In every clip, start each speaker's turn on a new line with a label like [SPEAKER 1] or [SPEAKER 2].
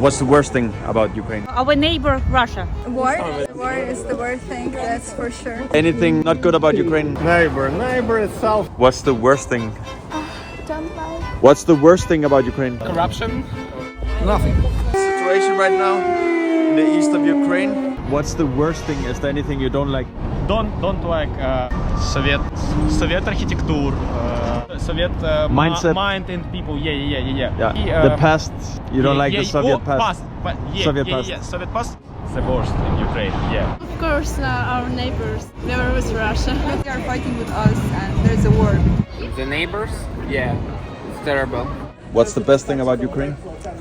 [SPEAKER 1] What's the worst thing about Ukraine?
[SPEAKER 2] Our neighbor, Russia.
[SPEAKER 3] War? War is the worst thing, that's for sure.
[SPEAKER 1] Anything not good about Ukraine?
[SPEAKER 4] Neighbor itself.
[SPEAKER 1] What's the worst thing?
[SPEAKER 3] Don't like.
[SPEAKER 1] What's the worst thing about Ukraine?
[SPEAKER 4] Corruption. Nothing.
[SPEAKER 1] Situation right now in the east of Ukraine. What's the worst thing? Is there anything you don't like?
[SPEAKER 5] Don't like Soviet architecture, Soviet
[SPEAKER 1] Mindset.
[SPEAKER 5] mind and people. Yeah.
[SPEAKER 1] Yeah. The past. You don't like the Soviet past. Soviet past.
[SPEAKER 5] Soviet past. The worst in Ukraine. Yeah.
[SPEAKER 6] Of course, our neighbors. They were with Russia.
[SPEAKER 3] They are fighting with us and there's a war.
[SPEAKER 7] The neighbors? Yeah, it's terrible.
[SPEAKER 1] What's the best thing about Ukraine?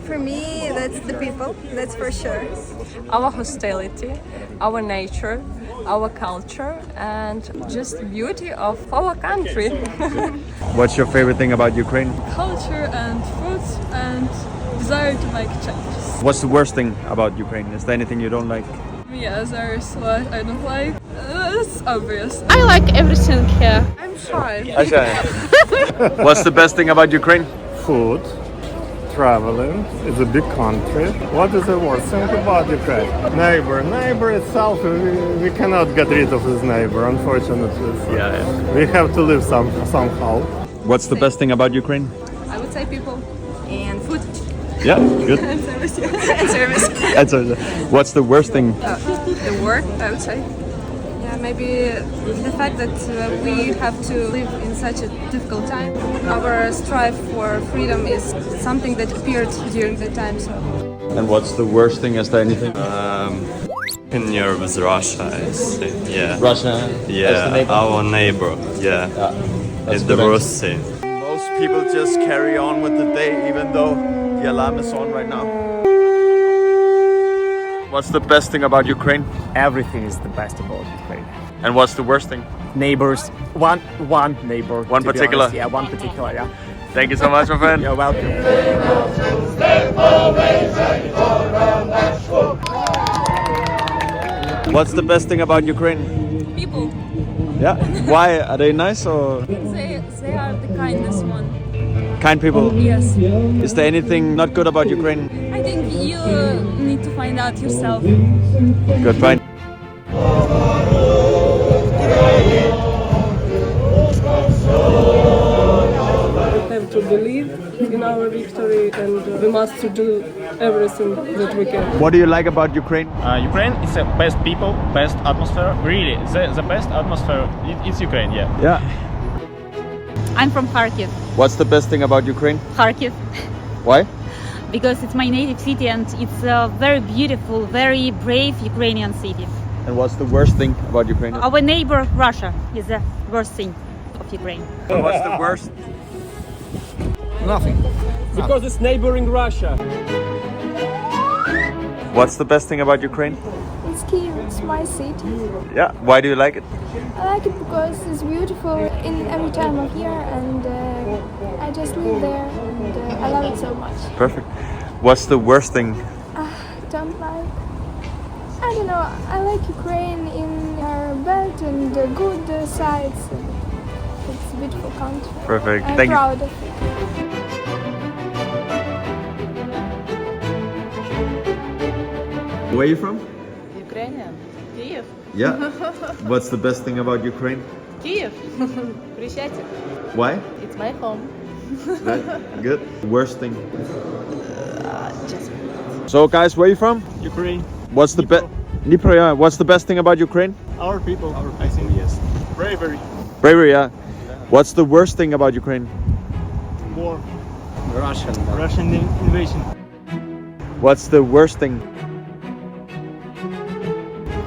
[SPEAKER 3] For me, that's the people, that's for sure.
[SPEAKER 8] Our hospitality, our nature, our culture, and just beauty of our country.
[SPEAKER 1] What's your favorite thing about Ukraine?
[SPEAKER 6] Culture and food and desire to make changes.
[SPEAKER 1] What's the worst thing about Ukraine? Is there anything you don't like?
[SPEAKER 6] Yeah, there's what I don't like. It's obvious. I like everything here. I'm shy.
[SPEAKER 1] What's the best thing about Ukraine?
[SPEAKER 4] Food. Traveling. It's a big country. What is the worst thing about Ukraine? Neighbor itself. We cannot get rid of this neighbor, unfortunately. So we have to live somehow.
[SPEAKER 1] What's the best thing about Ukraine?
[SPEAKER 3] I would say people and food
[SPEAKER 1] Yeah, good.
[SPEAKER 3] and service. And service.
[SPEAKER 1] Answer. What's the worst thing?
[SPEAKER 3] The war, I would say. Yeah, maybe the fact that we have to live in such a difficult time. Our strive for freedom is something that appeared during the time. So.
[SPEAKER 1] And what's the worst thing? Is there anything?
[SPEAKER 9] Near with Russia, I think. Yeah.
[SPEAKER 1] Russia.
[SPEAKER 9] Yeah, our neighbor. Yeah. It's the worst thing.
[SPEAKER 1] Most people just carry on with the day, even though the alarm is on right now. What's the best thing about Ukraine?
[SPEAKER 10] Everything is the best about Ukraine.
[SPEAKER 1] And what's the worst thing?
[SPEAKER 10] Neighbors, one neighbor.
[SPEAKER 1] One
[SPEAKER 10] to be
[SPEAKER 1] particular?
[SPEAKER 10] honest. Yeah, one particular. Yeah.
[SPEAKER 1] Thank you so much, my friend.
[SPEAKER 10] You're welcome.
[SPEAKER 1] What's the best thing about Ukraine?
[SPEAKER 8] People,
[SPEAKER 1] Yeah. Why? Are they nice or
[SPEAKER 8] they are the kindest one.
[SPEAKER 1] kind people?
[SPEAKER 8] Yes.
[SPEAKER 1] Is there anything not good about Ukraine?
[SPEAKER 8] I think you need to find out yourself.
[SPEAKER 1] Good, fine.
[SPEAKER 6] We have to believe in our victory and we must do everything that we can.
[SPEAKER 1] What do you like about Ukraine?
[SPEAKER 5] Ukraine is the best people, best atmosphere. Really, the best atmosphere. It's Ukraine. Yeah.
[SPEAKER 1] Yeah.
[SPEAKER 2] I'm from Kharkiv.
[SPEAKER 1] What's the best thing about Ukraine?
[SPEAKER 2] Kharkiv,
[SPEAKER 1] Why?
[SPEAKER 2] because it's my native city and it's a very beautiful, very brave Ukrainian city.
[SPEAKER 1] And what's the worst thing about Ukraine?
[SPEAKER 2] Our neighbor, Russia, is the worst thing of Ukraine.
[SPEAKER 1] What's the worst?
[SPEAKER 4] Nothing.
[SPEAKER 5] Because it's neighboring Russia.
[SPEAKER 1] What's the best thing about Ukraine?
[SPEAKER 3] It's Kyiv, it's my city.
[SPEAKER 1] Yeah. Why do you like it?
[SPEAKER 3] I like it because it's beautiful in every time of year and I just live there and I love it so much.
[SPEAKER 1] Perfect. What's the worst thing?
[SPEAKER 3] Don't like. I don't know. I like Ukraine in her bad and good sides. It's a beautiful country.
[SPEAKER 1] Perfect.
[SPEAKER 3] I'm
[SPEAKER 1] Thank you.
[SPEAKER 3] proud of it.
[SPEAKER 1] Where are you from?
[SPEAKER 6] Ukrainian. Kyiv.
[SPEAKER 1] Yeah. What's the best thing about Ukraine?
[SPEAKER 6] Kyiv. Присядьте.
[SPEAKER 1] Why?
[SPEAKER 6] It's my home.
[SPEAKER 1] Right? Good. Worst thing. So guys, where are you from?
[SPEAKER 5] Ukraine.
[SPEAKER 1] What's the best? Dnipro, yeah. What's the best thing about Ukraine?
[SPEAKER 5] Our people. I think yes. Bravery.
[SPEAKER 1] Bravery, yeah. What's the worst thing about Ukraine?
[SPEAKER 5] War. Russian invasion.
[SPEAKER 1] What's the worst thing?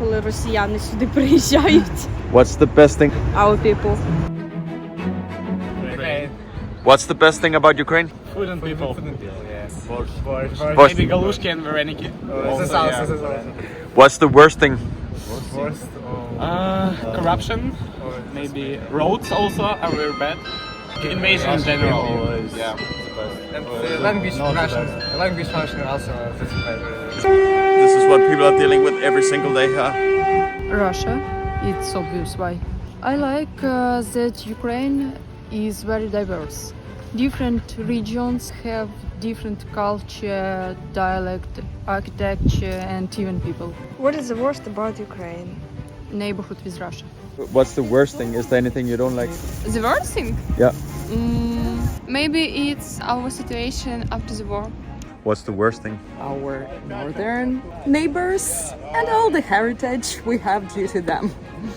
[SPEAKER 6] Коли росіяни сюди приїжджають.
[SPEAKER 1] What's the best thing?
[SPEAKER 6] Our people.
[SPEAKER 1] What's the best thing about Ukraine?
[SPEAKER 5] Food and people. Yes.
[SPEAKER 1] Borscht.
[SPEAKER 5] Maybe galushki and vareniki.
[SPEAKER 1] What's the worst thing?
[SPEAKER 5] Corruption. Maybe roads also are very bad. Invasion in general. Yeah.
[SPEAKER 7] And language Russian also.
[SPEAKER 1] This is what people are dealing with every single day, huh?
[SPEAKER 6] Russia. It's obvious why. I like that Ukraine is very diverse. Different regions have
[SPEAKER 3] different culture, dialect, architecture, and even people.
[SPEAKER 8] What is the worst about Ukraine?
[SPEAKER 3] Neighborhood with Russia.
[SPEAKER 1] What's the worst thing? Is there anything you don't like?
[SPEAKER 3] The worst thing?
[SPEAKER 1] Yeah.
[SPEAKER 3] Maybe it's our situation after the war.
[SPEAKER 1] What's the worst thing?
[SPEAKER 8] Our northern neighbors and all the heritage we have due to them.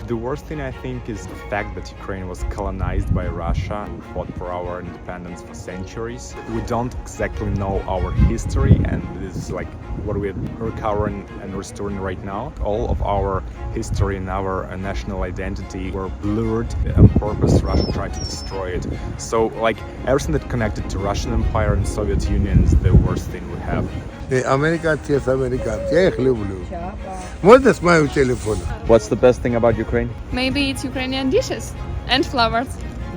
[SPEAKER 10] The worst thing I think is the fact that Ukraine was colonized by Russia. We fought for our independence for centuries. We don't exactly know our history, and this is like what we're recovering and restoring right now. All of our history and our national identity were blurred on purpose. Russia tried to destroy it. So like everything that connected to Russian Empire and Soviet Union is the worst thing we have.
[SPEAKER 11] Американці є американці, я їх люблю. Можна з моєго телефону?
[SPEAKER 1] What's the best thing about Ukraine?
[SPEAKER 3] Maybe it's Ukrainian dishes and flowers.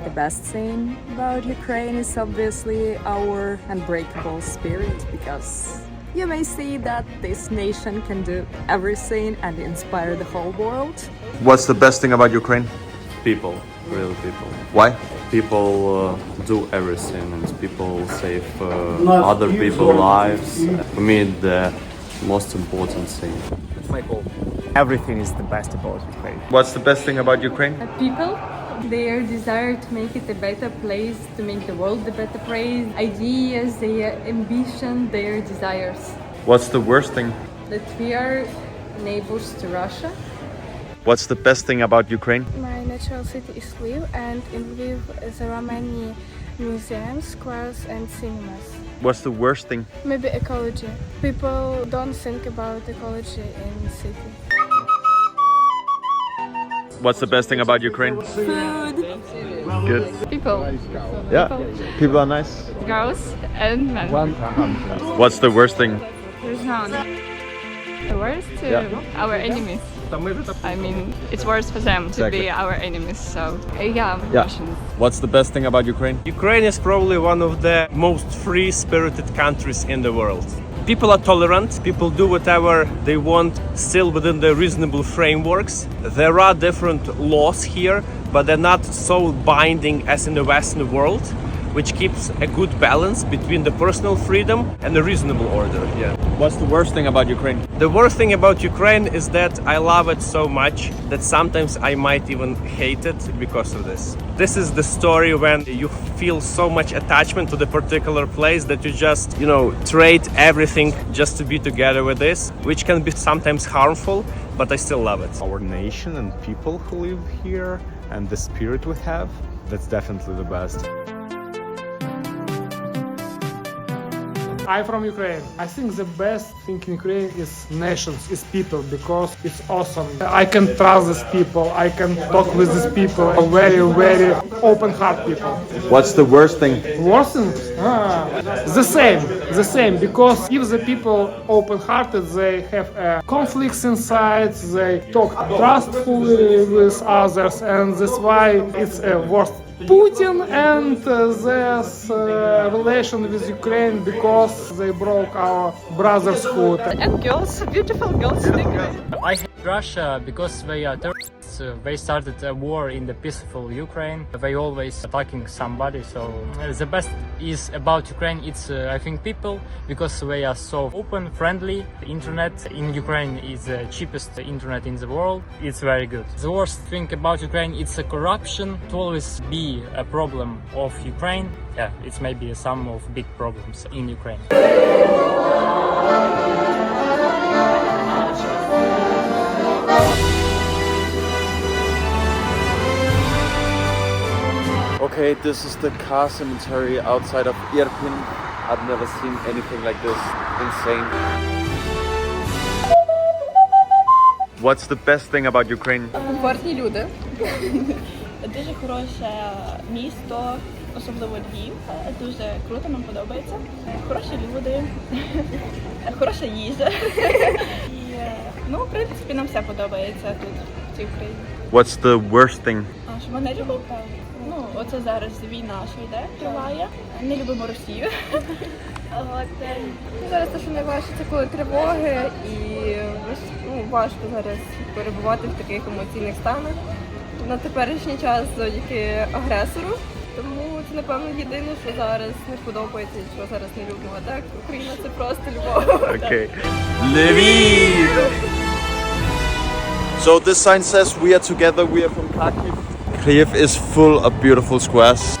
[SPEAKER 8] The best thing about Ukraine is obviously our unbreakable spirit, because you may see that this nation can do everything and inspire the whole world.
[SPEAKER 1] What's the best thing about Ukraine?
[SPEAKER 9] People, real people.
[SPEAKER 1] Why?
[SPEAKER 9] People do everything, and people save other people's lives. For me, the most important thing.
[SPEAKER 10] It's my goal. Everything is the best about Ukraine.
[SPEAKER 1] What's the best thing about Ukraine?
[SPEAKER 3] People, their desire to make it a better place, to make the world a better place, ideas, their ambition, their desires.
[SPEAKER 1] What's the worst thing?
[SPEAKER 3] That we are neighbors to Russia.
[SPEAKER 1] What's the best thing about Ukraine?
[SPEAKER 3] My natural city is Lviv, and in Lviv there are many museums, squares, and cinemas.
[SPEAKER 1] What's the worst thing?
[SPEAKER 3] Maybe ecology. People don't think about ecology in the city.
[SPEAKER 1] What's the best thing about Ukraine?
[SPEAKER 3] Food.
[SPEAKER 1] Good.
[SPEAKER 3] People.
[SPEAKER 1] Yeah. People are nice.
[SPEAKER 3] Girls and men.
[SPEAKER 1] What's the worst thing?
[SPEAKER 3] There's none. The worst?
[SPEAKER 1] Yeah.
[SPEAKER 3] Our enemies. I mean, it's worse for them to
[SPEAKER 1] Exactly.
[SPEAKER 3] be our enemies, so yeah. Russians.
[SPEAKER 1] What's the best thing about Ukraine?
[SPEAKER 5] Ukraine is probably one of the most free-spirited countries in the world. People are tolerant, people do whatever they want, still within the reasonable frameworks. There are different laws here, but they're not so binding as in the Western world, which keeps a good balance between the personal freedom and the reasonable order. Yeah.
[SPEAKER 1] What's the worst thing about Ukraine?
[SPEAKER 5] The worst thing about Ukraine is that I love it so much that sometimes I might even hate it because of this. This is the story when you feel so much attachment to the particular place that you just, trade everything just to be together with this, which can be sometimes harmful, but I still love it.
[SPEAKER 10] Our nation and people who live here and the spirit we have, that's definitely the best.
[SPEAKER 6] I'm from Ukraine. I think the best thing in Ukraine is nations, is people, because it's awesome. I can trust these people, I can talk with these people, very, very open heart people.
[SPEAKER 1] What's the worst thing?
[SPEAKER 6] Worst thing? The same, because if the people open-hearted, they have conflicts inside, they talk trustfully with others, and that's why it's a worst. Putin and this relation with Ukraine, because they broke our brotherhood.
[SPEAKER 3] And girls, beautiful girls.
[SPEAKER 12] I hate Russia because they are terrorists. They started a war in the peaceful Ukraine. They always attacking somebody. So the best is about Ukraine. It's I think people, because they are so open, friendly. The internet in Ukraine is the cheapest internet in the world. It's very good. The worst thing about Ukraine, it's a corruption. It will always be a problem of Ukraine. Yeah, it's maybe some of big problems in Ukraine.
[SPEAKER 1] Okay, this is the car cemetery outside of Irpin. I've never seen anything like this. Insane. What's the best thing about Ukraine?
[SPEAKER 3] Комфортні люди.
[SPEAKER 2] Дуже хороше місто, особливо Львів. Дуже круто, нам подобається. Хороші люди, хороша їжа. І, в принципі, нам все подобається тут, в цій Україні.
[SPEAKER 1] What's the worst thing?
[SPEAKER 2] Що ми не любимо? Оце зараз війна, що йде, триває. Не любимо Росію.
[SPEAKER 3] Зараз те, що найважче, це коли тривоги, і важко зараз перебувати в таких емоційних станах. На теперішній час завдяки агресору Тому це, напевно, єдине, що зараз не подобається, і що зараз не любимо. А так, Україна – це просто любов.
[SPEAKER 1] Okay. Lviv! So this sign says we are together, we are from Kharkiv. Kyiv is full of beautiful squares.